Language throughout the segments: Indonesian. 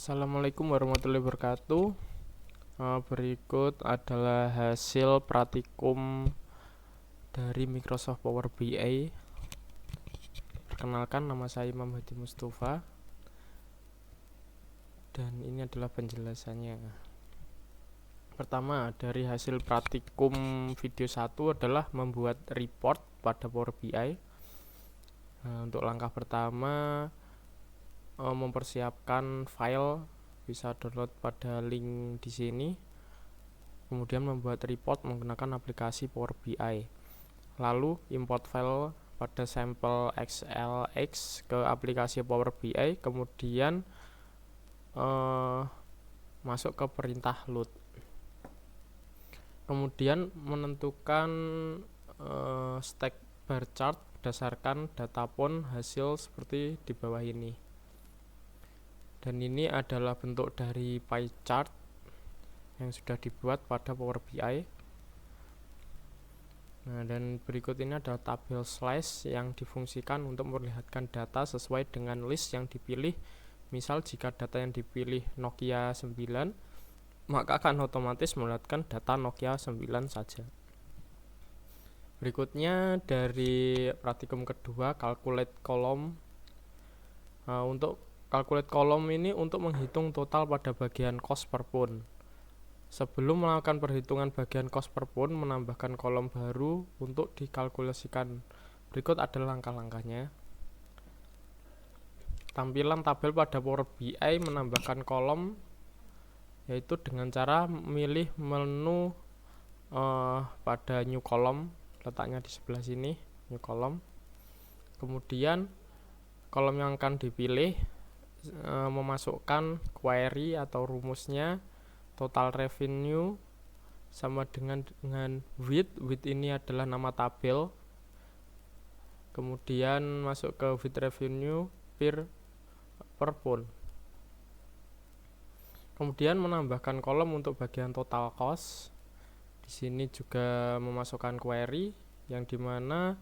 Assalamualaikum warahmatullahi wabarakatuh. Berikut adalah hasil praktikum dari Microsoft Power BI. Perkenalkan, nama saya Imam Hadi Mustafa dan ini adalah penjelasannya. Pertama, dari hasil praktikum video 1 adalah membuat report pada Power BI. Untuk langkah pertama, mempersiapkan file, bisa download pada link di sini. Kemudian membuat report menggunakan aplikasi Power BI. Lalu import file pada sampel XLX ke aplikasi Power BI, kemudian masuk ke perintah load. Kemudian menentukan stack bar chart berdasarkan data pon hasil seperti di bawah ini. Dan ini adalah bentuk dari pie chart yang sudah dibuat pada Power BI. Nah, dan berikut ini adalah tabel slash yang difungsikan untuk memperlihatkan data sesuai dengan list yang dipilih. Misal jika data yang dipilih Nokia 9, maka akan otomatis memperlihatkan data Nokia 9 saja. Berikutnya dari praktikum kedua, calculate column. Untuk calculate column ini untuk menghitung total pada bagian cost per pound. Sebelum melakukan perhitungan bagian cost per pound, menambahkan kolom baru untuk dikalkulasikan. Berikut adalah langkah-langkahnya. Tampilan tabel pada Power BI menambahkan kolom, yaitu dengan cara memilih menu pada new column, letaknya di sebelah sini, new column. Kemudian kolom yang akan dipilih memasukkan query atau rumusnya. Total revenue sama dengan width ini adalah nama tabel. Kemudian masuk ke width revenue per pound. Kemudian menambahkan kolom untuk bagian total cost. Di sini juga memasukkan query yang dimana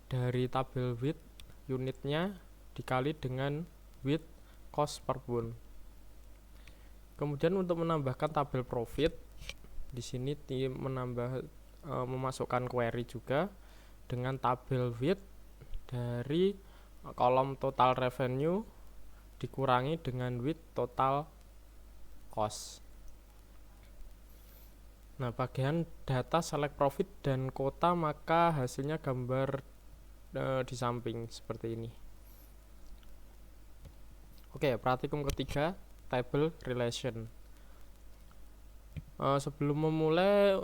dari tabel width unitnya dikali dengan width cost per pound. Kemudian untuk menambahkan tabel profit, di sini memasukkan query juga dengan tabel width dari kolom total revenue dikurangi dengan width total cost. Nah, bagian data select profit dan kota, maka hasilnya gambar di samping seperti ini. Oke, praktikum ketiga, table relation. Sebelum memulai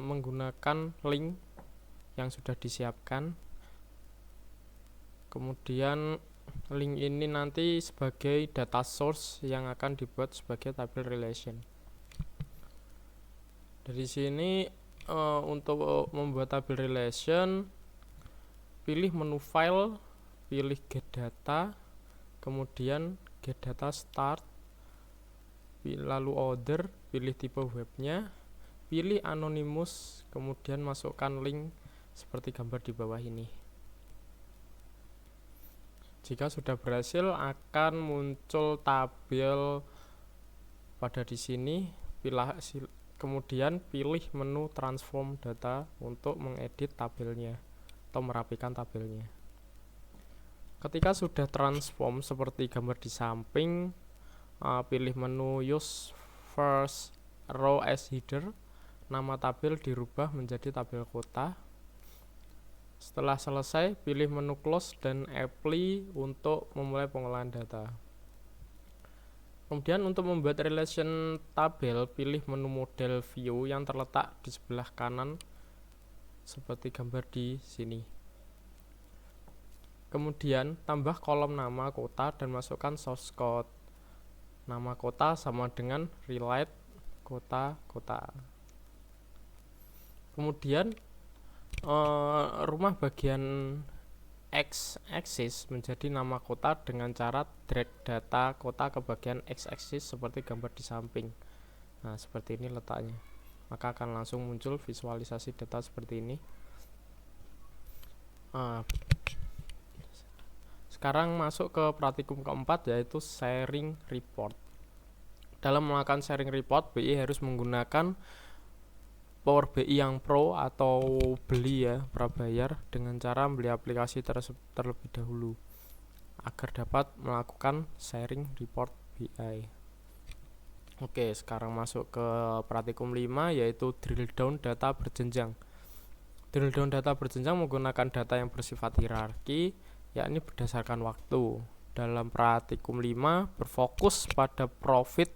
menggunakan link yang sudah disiapkan, kemudian link ini nanti sebagai data source yang akan dibuat sebagai table relation. Dari sini untuk membuat table relation, pilih menu file, pilih get data, kemudian get data start, lalu order, pilih tipe webnya, pilih anonymous, kemudian masukkan link seperti gambar di bawah ini. Jika sudah berhasil, akan muncul tabel pada di sini. Kemudian pilih menu transform data untuk mengedit tabelnya atau merapikan tabelnya. Ketika sudah transform seperti gambar di samping, pilih menu use first row as header. Nama tabel dirubah menjadi tabel kota. Setelah selesai, pilih menu close dan apply untuk memulai pengolahan data. Kemudian untuk membuat relation tabel, pilih menu model view yang terletak di sebelah kanan seperti gambar di sini. Kemudian tambah kolom nama kota dan masukkan source code. Nama kota sama dengan relate kota. Kemudian rumah bagian x-axis menjadi nama kota dengan cara drag data kota ke bagian x-axis seperti gambar di samping. Nah, seperti ini letaknya. Maka akan langsung muncul visualisasi data seperti ini. Sekarang masuk ke praktikum keempat, yaitu sharing report. Dalam melakukan sharing report, BI harus menggunakan Power BI yang Pro atau beli ya, prabayar, dengan cara membeli aplikasi terlebih dahulu agar dapat melakukan sharing report BI. Oke, sekarang masuk ke praktikum 5, yaitu drill down data berjenjang. Drill down data berjenjang menggunakan data yang bersifat hierarki, yakni berdasarkan waktu. Dalam praktikum 5 berfokus pada profit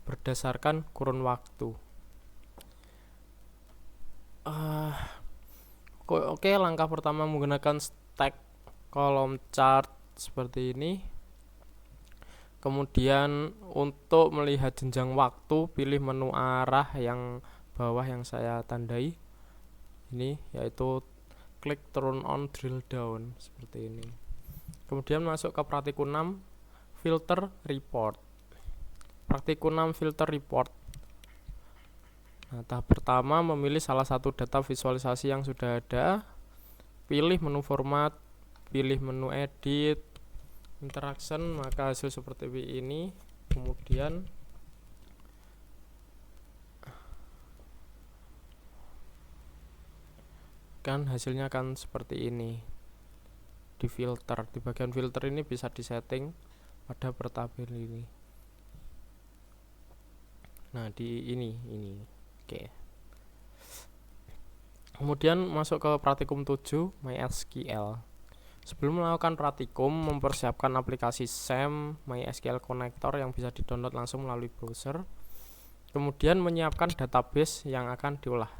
berdasarkan kurun waktu. Oke, langkah pertama menggunakan stack column chart seperti ini. Kemudian untuk melihat jenjang waktu, pilih menu arah yang bawah yang saya tandai ini, yaitu klik turn on drill down seperti ini. Kemudian masuk ke praktikum 6, filter report. Praktikum 6 filter report. Nah, tahap pertama memilih salah satu data visualisasi yang sudah ada, pilih menu format, pilih menu edit, interaction, maka hasil seperti ini. Kemudian kan hasilnya kan seperti ini. Di filter, di bagian filter ini bisa disetting pada per tabel ini. Nah, di ini. Oke. Kemudian masuk ke praktikum 7, MySQL. Sebelum melakukan praktikum, mempersiapkan aplikasi SAM MySQL Connector yang bisa didownload langsung melalui browser. Kemudian menyiapkan database yang akan diolah.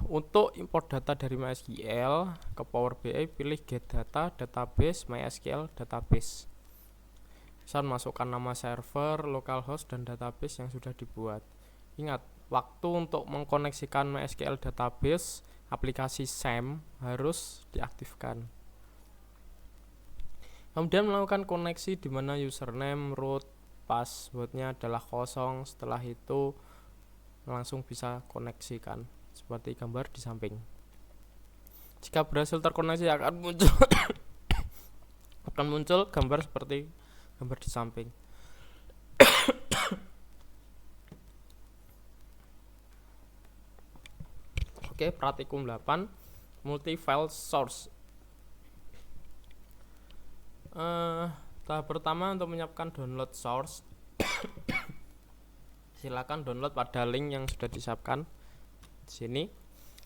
Untuk import data dari MySQL ke Power BI, pilih Get Data, Database, MySQL Database. Misal masukkan nama server, localhost, dan database yang sudah dibuat. Ingat, waktu untuk mengkoneksikan MySQL Database aplikasi SAM harus diaktifkan. Kemudian melakukan koneksi di mana username, root, passwordnya adalah kosong. Setelah itu langsung bisa koneksikan seperti gambar di samping. Jika berhasil terkoneksi akan muncul gambar seperti gambar di samping. Oke, praktikum 8, multi file source. Tahap pertama untuk menyiapkan download source. Silakan download pada link yang sudah disiapkan di sini.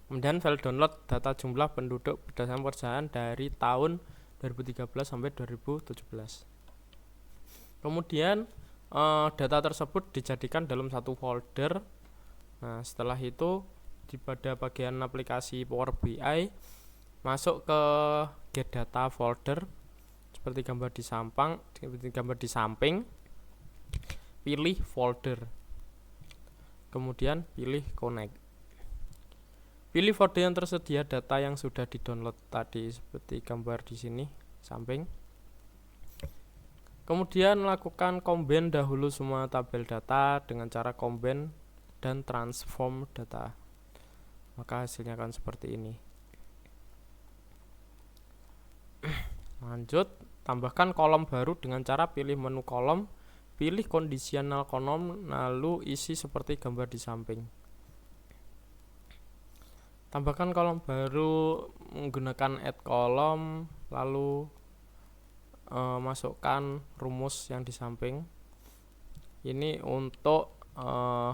Kemudian file download data jumlah penduduk berdasarkan perjalanan dari tahun 2013 sampai 2017. Kemudian data tersebut dijadikan dalam satu folder. Nah, setelah itu pada bagian aplikasi Power BI masuk ke get data folder seperti gambar di samping, pilih folder, kemudian pilih connect, pilih folder yang tersedia data yang sudah di-download tadi seperti gambar di sini samping. Kemudian lakukan combine dahulu semua tabel data dengan cara combine dan transform data. Maka hasilnya akan seperti ini. Lanjut, tambahkan kolom baru dengan cara pilih menu kolom, pilih conditional column, lalu isi seperti gambar di samping. Tambahkan kolom baru menggunakan add kolom, lalu masukkan rumus yang di samping. Ini untuk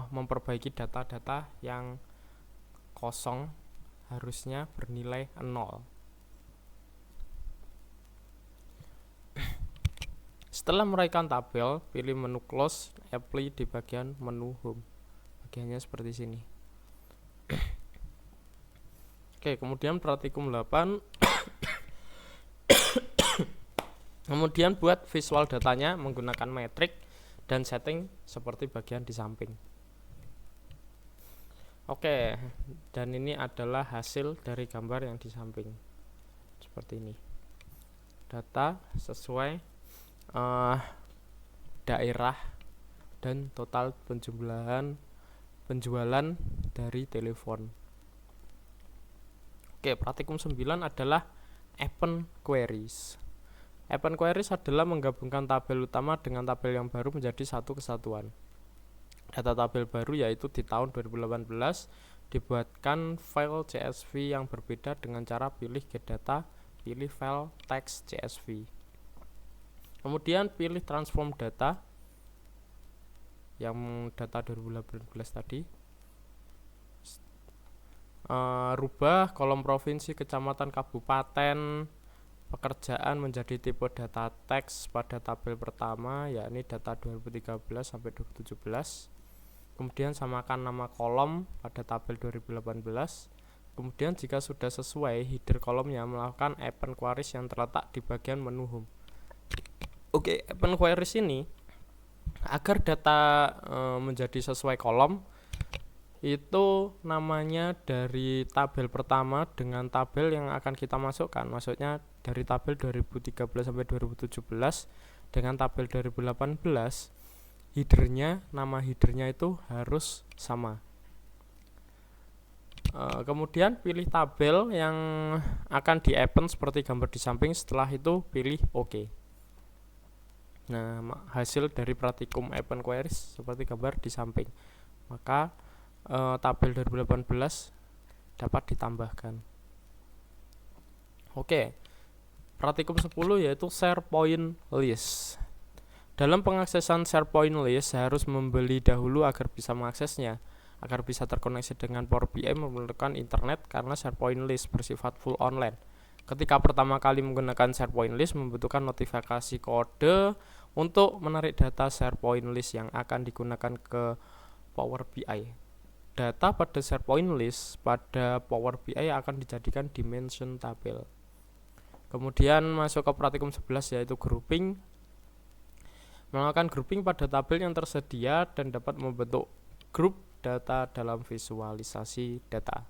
memperbaiki data-data yang kosong, harusnya bernilai 0. Setelah meraihkan tabel, pilih menu close, apply di bagian menu home. Bagiannya seperti sini. Oke, kemudian praktikum 8. Kemudian buat visual datanya menggunakan metrik dan setting seperti bagian di samping. Oke, dan ini adalah hasil dari gambar yang di samping seperti ini. Data sesuai daerah dan total penjualan dari telepon. Oke, praktikum 9 adalah append queries. Append queries adalah menggabungkan tabel utama dengan tabel yang baru menjadi satu kesatuan. Data tabel baru yaitu di tahun 2018 dibuatkan file CSV yang berbeda dengan cara pilih get data, pilih file text CSV. Kemudian pilih transform data yang data 2018 tadi. Rubah kolom provinsi, kecamatan, kabupaten, pekerjaan menjadi tipe data teks pada tabel pertama, yakni data 2013 sampai 2017. Kemudian samakan nama kolom pada tabel 2018. Kemudian jika sudah sesuai header kolomnya, melakukan append queries yang terletak di bagian menu home. Oke, append queries ini agar data menjadi sesuai kolom, itu namanya dari tabel pertama dengan tabel yang akan kita masukkan. Maksudnya dari tabel 2013 sampai 2017 dengan tabel 2018, nama headernya itu harus sama. Kemudian pilih tabel yang akan di-append seperti gambar di samping. Setelah itu pilih OK. Nah, hasil dari praktikum append queries seperti gambar di samping. Maka tabel 2018 dapat ditambahkan. Oke, praktikum 10 yaitu SharePoint list. Dalam pengaksesan SharePoint list harus membeli dahulu agar bisa mengaksesnya. Agar bisa terkoneksi dengan Power BI memerlukan internet karena SharePoint list bersifat full online. Ketika pertama kali menggunakan SharePoint list membutuhkan notifikasi kode untuk menarik data SharePoint list yang akan digunakan ke Power BI. Data pada SharePoint list pada Power BI akan dijadikan dimension tabel. Kemudian masuk ke praktikum 11 yaitu grouping. Melakukan grouping pada tabel yang tersedia dan dapat membentuk grup data dalam visualisasi data.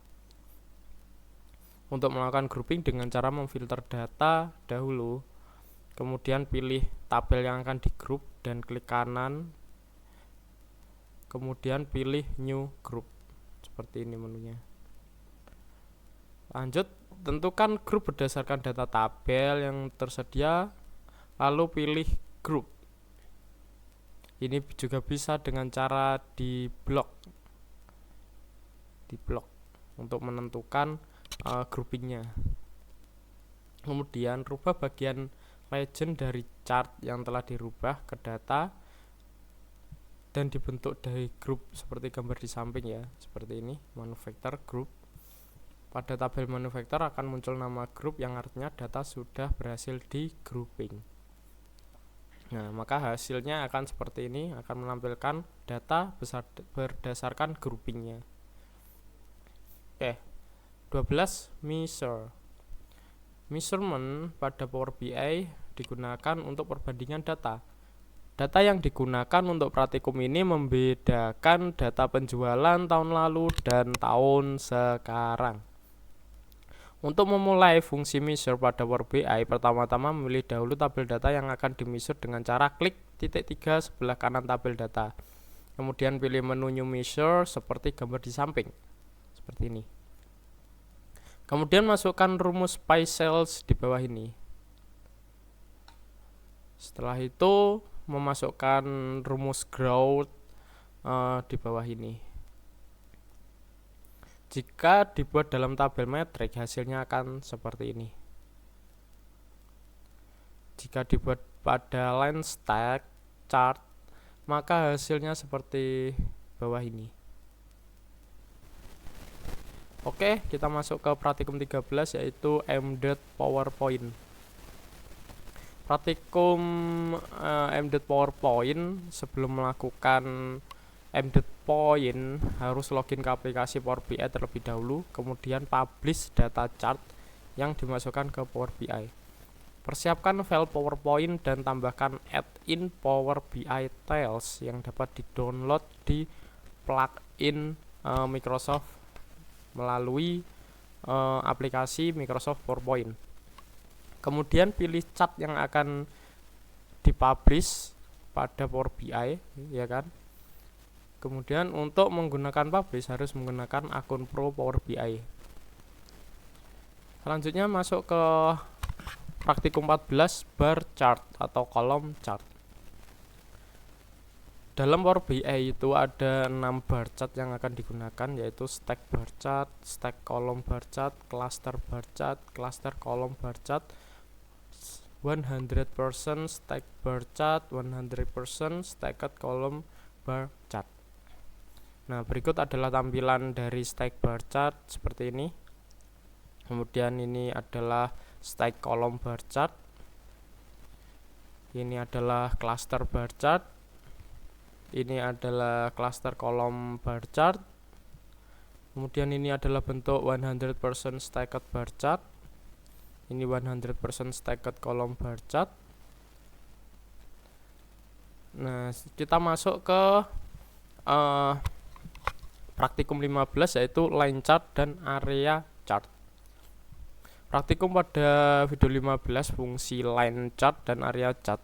Untuk melakukan grouping dengan cara memfilter data dahulu, kemudian pilih tabel yang akan digroup dan klik kanan, kemudian pilih new group. Seperti ini menunya. Lanjut, tentukan grup berdasarkan data tabel yang tersedia, lalu pilih grup. Ini juga bisa dengan cara di blok untuk menentukan groupingnya. Kemudian rubah bagian legend dari chart yang telah dirubah ke data dan dibentuk dari grup seperti gambar di samping ya, seperti ini, manufacturer group. Pada tabel manufacturer akan muncul nama grup yang artinya data sudah berhasil di grouping. Nah, maka hasilnya akan seperti ini, akan menampilkan data berdasarkan groupingnya. Oke, 12 measure. Measurement pada Power BI digunakan untuk perbandingan data. Data yang digunakan untuk praktikum ini membedakan data penjualan tahun lalu dan tahun sekarang. Untuk memulai fungsi measure pada Power BI, pertama-tama memilih dahulu tabel data yang akan di-measure dengan cara klik titik 3 sebelah kanan tabel data. Kemudian pilih menu new measure seperti gambar di samping. Seperti ini. Kemudian masukkan rumus Pi cells di bawah ini. Setelah itu memasukkan rumus growth di bawah ini. Jika dibuat dalam tabel metrik, hasilnya akan seperti ini. Jika dibuat pada line stack chart, maka hasilnya seperti bawah ini. Oke, kita masuk ke praktikum 13 yaitu embedded PowerPoint. Praktikum embedded PowerPoint, sebelum melakukan embedded point harus login ke aplikasi Power BI terlebih dahulu, kemudian publish data chart yang dimasukkan ke Power BI. Persiapkan file PowerPoint dan tambahkan add-in Power BI Tiles yang dapat di-download di plugin Microsoft melalui aplikasi Microsoft PowerPoint. Kemudian pilih chart yang akan dipublish pada Power BI, ya kan? Kemudian untuk menggunakan publish harus menggunakan akun Pro Power BI. Selanjutnya masuk ke praktikum 14 bar chart atau kolom chart. Dalam Power BI itu ada 6 bar chart yang akan digunakan, yaitu stack bar chart, stack kolom bar chart, cluster bar chart, cluster kolom bar chart, 100% stack bar chart, 100% stacked kolom bar chart. Nah, berikut adalah tampilan dari stack bar chart seperti ini. Kemudian ini adalah stack kolom bar chart. Ini adalah cluster bar chart. Ini adalah cluster kolom bar chart. Kemudian ini adalah bentuk 100% stacked bar chart. Ini 100% stacked kolom bar chart. Nah, kita masuk ke praktikum 15, yaitu line chart dan area chart. Praktikum pada video 15 fungsi line chart dan area chart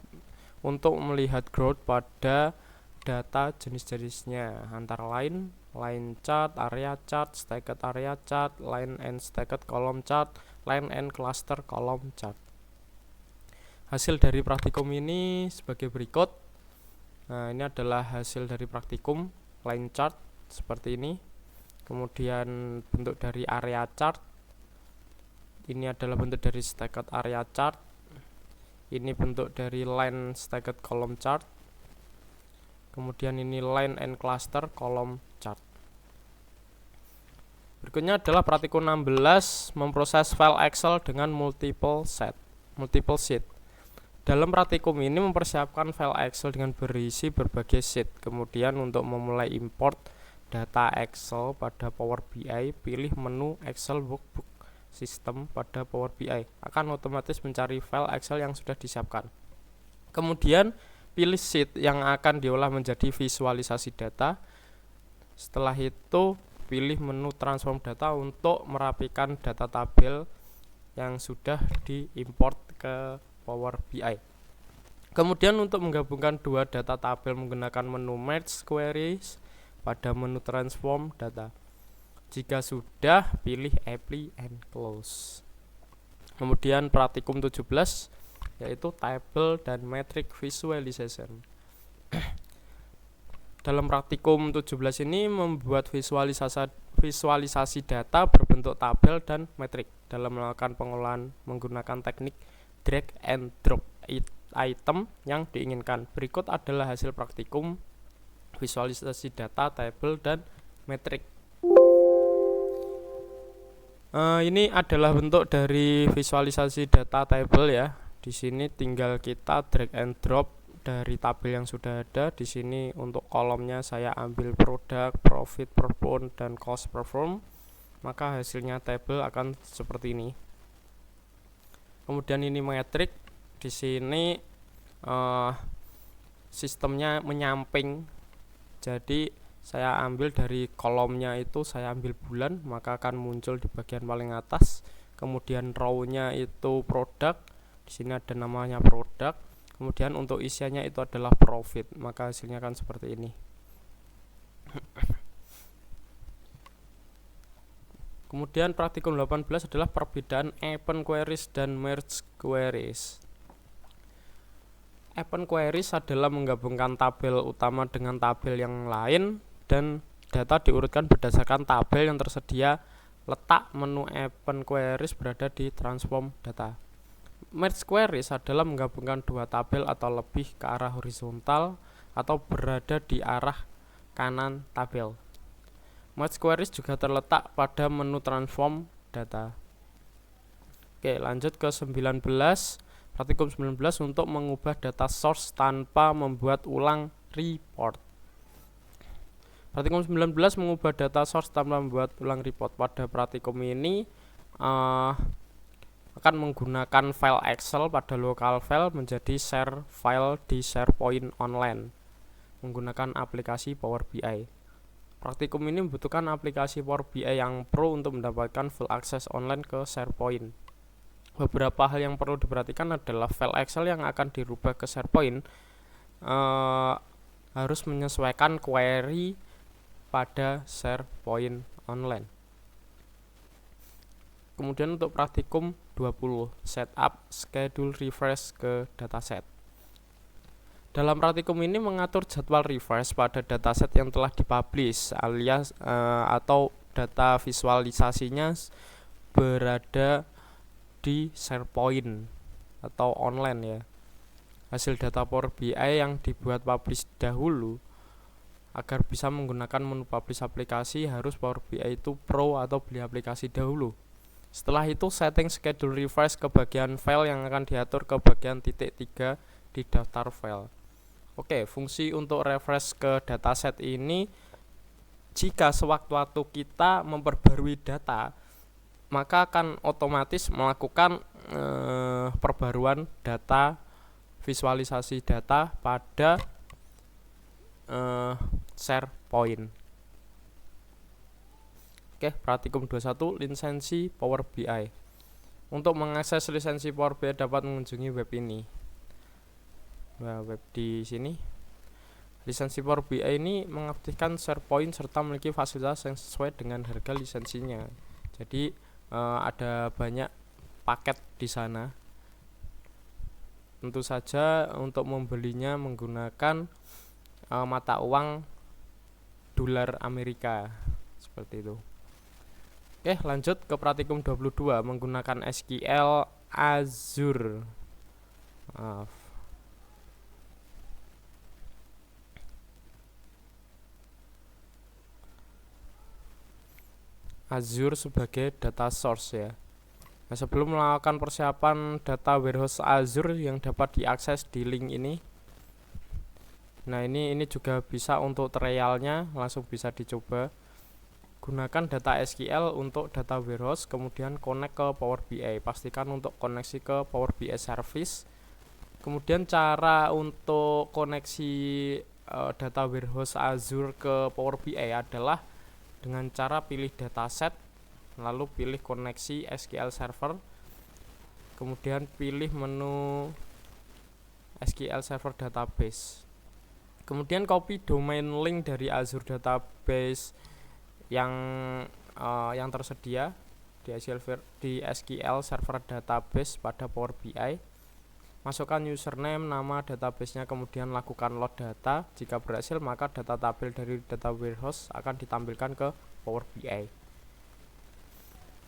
untuk melihat growth pada data jenis-jenisnya, antara lain line chart, area chart, stacked area chart, line and stacked column chart, line and cluster column chart. Hasil dari praktikum ini sebagai berikut. Nah, ini adalah hasil dari praktikum line chart seperti ini. Kemudian bentuk dari area chart. Ini adalah bentuk dari stacked area chart. Ini bentuk dari line stacked column chart. Kemudian ini line and cluster column chart. Berikutnya adalah praktikum 16, memproses file Excel dengan multiple sheet. Dalam praktikum ini mempersiapkan file Excel dengan berisi berbagai sheet. Kemudian untuk memulai import data Excel pada Power BI, pilih menu Excel Workbook System pada Power BI. Akan otomatis mencari file Excel yang sudah disiapkan. Kemudian pilih sheet yang akan diolah menjadi visualisasi data. Setelah itu pilih menu transform data untuk merapikan data tabel yang sudah diimport ke Power BI. Kemudian untuk menggabungkan dua data tabel menggunakan menu merge queries pada menu transform data. Jika sudah, pilih apply and close. Kemudian praktikum 17, yaitu table dan metric visualization. Dalam praktikum 17 ini membuat visualisasi data berbentuk tabel dan metrik. Dalam melakukan pengolahan menggunakan teknik drag and drop item yang diinginkan. Berikut adalah hasil praktikum visualisasi data, tabel, dan metrik. Ini adalah bentuk dari visualisasi data table ya. Di sini tinggal kita drag and drop dari tabel yang sudah ada. Di sini untuk kolomnya saya ambil produk, profit per pound, dan cost per firm. Maka hasilnya tabel akan seperti ini. Kemudian ini metrik. Di sini sistemnya menyamping. Jadi saya ambil dari kolomnya itu, saya ambil bulan, maka akan muncul di bagian paling atas. Kemudian row-nya itu produk. Di sini ada namanya produk. Kemudian untuk isiannya itu adalah profit, maka hasilnya akan seperti ini. Kemudian praktikum 18 adalah perbedaan append queries dan merge queries. Append queries adalah menggabungkan tabel utama dengan tabel yang lain dan data diurutkan berdasarkan tabel yang tersedia. Letak menu append queries berada di transform data. Merge queries adalah menggabungkan dua tabel atau lebih ke arah horizontal atau berada di arah kanan tabel. Merge queries juga terletak pada menu transform data. Oke, lanjut ke 19. Praktikum 19 untuk mengubah data source tanpa membuat ulang report. Praktikum 19 mengubah data source tanpa membuat ulang report. Pada praktikum ini akan menggunakan file Excel pada local file menjadi share file di SharePoint online menggunakan aplikasi Power BI. Praktikum ini membutuhkan aplikasi Power BI yang pro untuk mendapatkan full access online ke SharePoint. Beberapa hal yang perlu diperhatikan adalah file Excel yang akan dirubah ke SharePoint harus menyesuaikan query pada SharePoint online. Kemudian untuk praktikum 20, setup schedule refresh ke dataset. Dalam praktikum ini mengatur jadwal refresh pada dataset yang telah dipublish alias atau data visualisasinya berada di SharePoint atau online ya. Hasil data Power BI yang dibuat publish dahulu. Agar bisa menggunakan menu publish aplikasi harus Power BI itu Pro atau beli aplikasi dahulu. Setelah itu setting schedule refresh ke bagian file yang akan diatur ke bagian titik 3 di daftar file. Oke, fungsi untuk refresh ke dataset ini jika sewaktu-waktu kita memperbarui data, maka akan otomatis melakukan perbaruan data, visualisasi data pada SharePoint. Oke, praktikum 21 lisensi Power BI. Untuk mengakses lisensi Power BI dapat mengunjungi web ini. Nah, web di sini. Lisensi Power BI ini mengaktifkan SharePoint serta memiliki fasilitas yang sesuai dengan harga lisensinya. Jadi ada banyak paket di sana. Tentu saja untuk membelinya menggunakan mata uang dolar Amerika seperti itu. Oke, lanjut ke praktikum 22 menggunakan SQL Azure. Azure sebagai data source ya. Nah, sebelum melakukan persiapan data warehouse Azure yang dapat diakses di link ini. Nah, ini juga bisa untuk trialnya, langsung bisa dicoba. Gunakan data SQL untuk data warehouse, kemudian connect ke Power BI. Pastikan untuk koneksi ke Power BI service. Kemudian cara untuk koneksi data warehouse Azure ke Power BI adalah dengan cara pilih dataset, lalu pilih koneksi SQL Server, kemudian pilih menu SQL Server Database, kemudian copy domain link dari Azure Database yang tersedia di SQL Server Database pada Power BI. Masukkan username, nama databasenya, kemudian lakukan load data. Jika berhasil, maka data tabel dari data warehouse akan ditampilkan ke Power BI.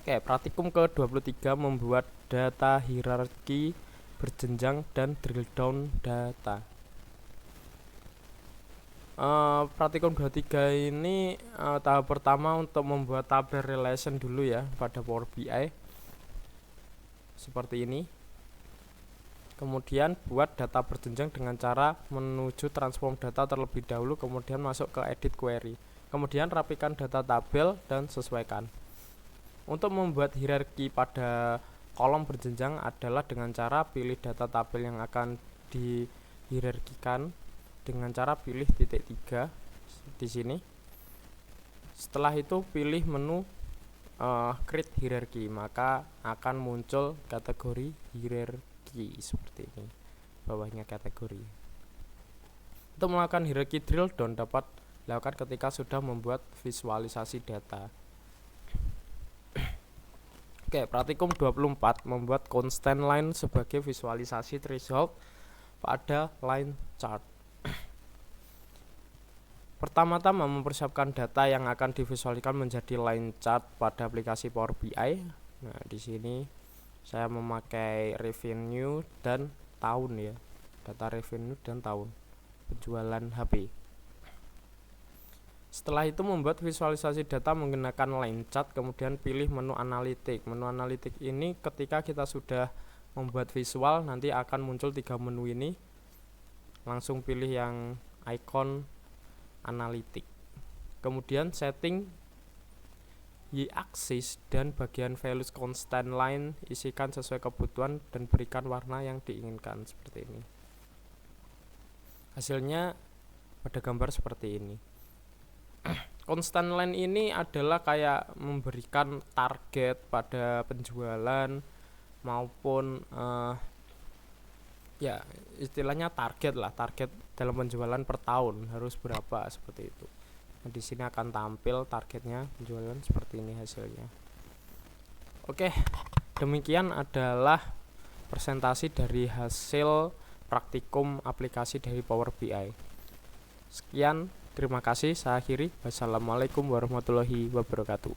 Oke, praktikum ke-23 membuat data hierarki berjenjang dan drill down data. Praktikum 23 ini tahap pertama untuk membuat tabel relation dulu ya pada Power BI. Seperti ini. Kemudian buat data berjenjang dengan cara menuju transform data terlebih dahulu, kemudian masuk ke edit query. Kemudian rapikan data tabel dan sesuaikan. Untuk membuat hierarki pada kolom berjenjang adalah dengan cara pilih data tabel yang akan dihierarkikan dengan cara pilih titik 3 di sini. Setelah itu pilih menu create hierarchy, maka akan muncul kategori hierarki seperti ini, bawahnya kategori. Untuk melakukan hierarchy drill down dapat dilakukan ketika sudah membuat visualisasi data. Oke, praktikum 24 membuat constant line sebagai visualisasi threshold pada line chart. Pertama-tama mempersiapkan data yang akan divisualisasikan menjadi line chart pada aplikasi Power BI. Nah, di sini saya memakai revenue dan tahun ya, data revenue dan tahun penjualan HP. Setelah itu membuat visualisasi data menggunakan line chart, kemudian pilih menu analitik. Menu analitik ini ketika kita sudah membuat visual nanti akan muncul 3 menu ini. Langsung pilih yang icon analitik. Kemudian setting y-axis dan bagian values constant line isikan sesuai kebutuhan dan berikan warna yang diinginkan seperti ini. Hasilnya pada gambar seperti ini. Constant line ini adalah kayak memberikan target pada penjualan maupun ya istilahnya target dalam penjualan per tahun harus berapa seperti itu. Nah, di sini akan tampil targetnya penjualan seperti ini hasilnya. Oke, demikian adalah presentasi dari hasil praktikum aplikasi dari Power BI. Sekian, terima kasih, saya akhiri. Wassalamualaikum warahmatullahi wabarakatuh.